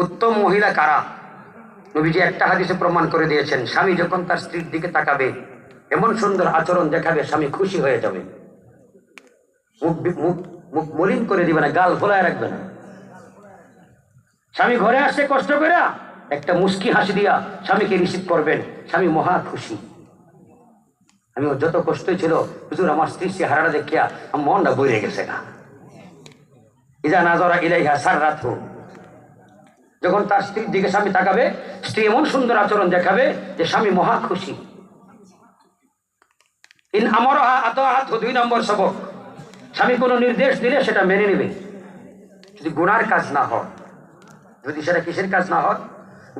উত্তম মহিলা কারা? নবীজি একটা হাদিসে প্রমাণ করে দিয়েছেন, স্বামী যখন তার স্ত্রীর দিকে তাকাবে এমন সুন্দর আচরণ দেখাবে, স্বামী খুশি হয়ে যাবে, মুখ মুখ মুখ মলিন করে দিবে না, গাল ফোলায় রাখবে না। স্বামী ঘরে আসছে কষ্ট করে, একটা মুস্কি হাসি দিয়া স্বামীকে রিসিভ করবেন, স্বামী মহা খুশি। আমি যত কষ্টই ছিল হুজুর, আমার স্ত্রীর চেহারাটা দেখিয়া আমার মনটা বইরে গেছে না। ইজা নাজরা ইলাইহা সাররাতহু, যখন তার স্ত্রীর দিকে স্বামী তাকাবে, স্ত্রী এমন সুন্দর আচরণ দেখাবে যে স্বামী মহা খুশি। ইন আমরাহা আতাআতহু, 2 নম্বর সবক, স্বামী কোনো নির্দেশ দিলে সেটা মেনে নেবে, যদি গুনার কাজ না হয়। যদি সেটা কিসের কাজ না হয়?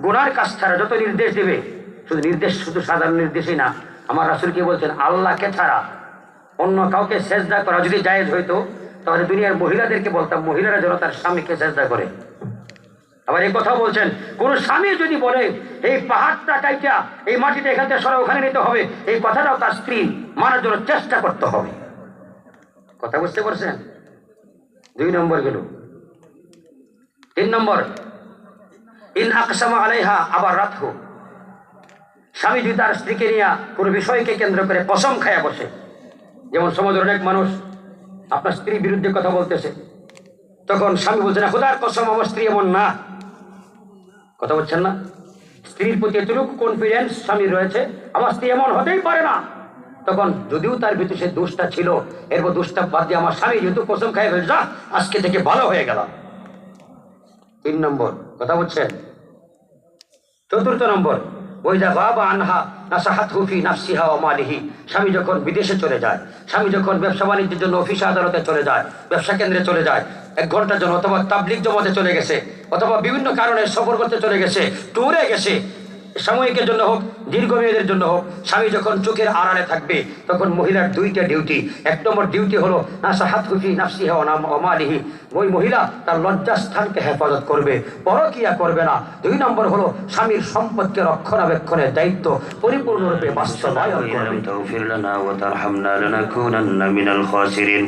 গুনার কাজ ছাড়া যত নির্দেশ দেবে, শুধু নির্দেশ শুধু সাধারণ নির্দেশই না, আমার রাসূল কি বলছেন, আল্লাহকে ছাড়া অন্য কাউকে সেজদা করা যদি জায়েজ হইতো, তাহলে দুনিয়ার মহিলাদেরকে বলতাম মহিলারা যেন তার স্বামীকে সেজদা করে। আবার এই কথা বলছেন, কোন স্বামী যদি বলে এই পাহাড়টা কাইটা এই মাটিটা এখান থেকে সরা ওখানে নিতে হবে, এই কথাটাও তার স্ত্রী মানার জন্য চেষ্টা করতে হবে। কথা বুঝতে পারছেন? 2 নম্বর গেল। 3 নম্বর, ইন আকসামা আলাইহা আবার রাতহু, স্বামী যদি তার স্ত্রীকে নিয়ে কোনো বিষয়কে কেন্দ্র করে কসম খায়া বসে, যেমন সমাজের অনেক মানুষ আপনার স্ত্রীর বিরুদ্ধে কথা বলতেছে, তখন স্বামী বলছে না, খোদার কসম আমার স্ত্রী এমন না। কথা বলছেন না? স্ত্রীর প্রতি এতটুকু কনফিডেন্স স্বামীর রয়েছে, আমার স্ত্রী এমন হতেই পারে না। তখন যদিও তার ভিতরে সে দোষটা ছিল, এরপর দোষটা বাদ দিয়ে আমার স্বামী যেহেতু কসম খাই ফেলছে, যা আজকে থেকে ভালো হয়ে গেল। 3 নম্বর, কথা বলছেন? 4র্থ নম্বর, ওইদা বাবা আনহা নাসাহাতহু ফি নাফসিহা ওয়া মালিহি, স্বামী যখন বিদেশে চলে যায়, স্বামী যখন ব্যবসা বাণিজ্যের জন্য অফিস আদালতে চলে যায়, ব্যবসা কেন্দ্রে চলে যায় 1 ঘন্টার জন্য, অথবা তাবলিগ জমাতে চলে গেছে, অথবা বিভিন্ন কারণে সফর করতে চলে গেছে, ট্যুরে গেছে, সাময়িকের জন্য হোক দীর্ঘমেয়াদের জন্য হোক, স্বামী যখন চোখের আড়ালে থাকবে, তখন মহিলার 2টা ডিউটি। 1 নম্বর ডিউটি হলো নাসাহাতহু ফি নাফসিহা ওয়া মালিহি, ওই মহিলা তার লজ্জাস্থানকে হেফাজত করবে, পরকিয়া করবে না। 2 নম্বর হলো স্বামীর সম্পদকে রক্ষণাবেক্ষণের দায়িত্ব পরিপূর্ণরূপে বাস্তবায়ন করবে। তাগফির লানা ওয়া তারহামনা লানাকুনান্না মিনাল খাসিরিন।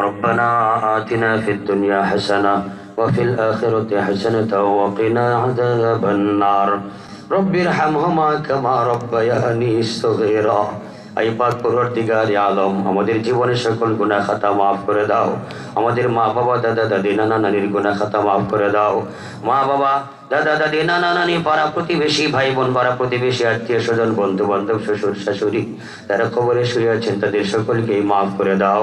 রব্বানা আতিনা ফিদ দুনিয়া হাসানাহ ওয়া ফিল আখিরাতি হাসানাতাও ওয়া কিনা আযাবান নার। রব্বিরহামহুমা কামা রাব্বায়ানি সগীরা। আই পাক পরওয়ারদিগারে আলম, আমাদের জীবনের সকল গুনাহ খাতা মাফ করে দাও। আমাদের মা বাবা দাদা দাদি নানা নানির গুনাহ খাতা মাফ করে দাও। মা বাবা দাদা দাদি নানা নানি, পাড়া প্রতিবেশী, ভাই বোন, পাড়া প্রতিবেশী, আত্মীয় স্বজন, বন্ধু বান্ধব, শ্বশুর শাশুড়ি, তারা কবরে শুয়ে আছেন, তাদের সকলকেই মাফ করে দাও।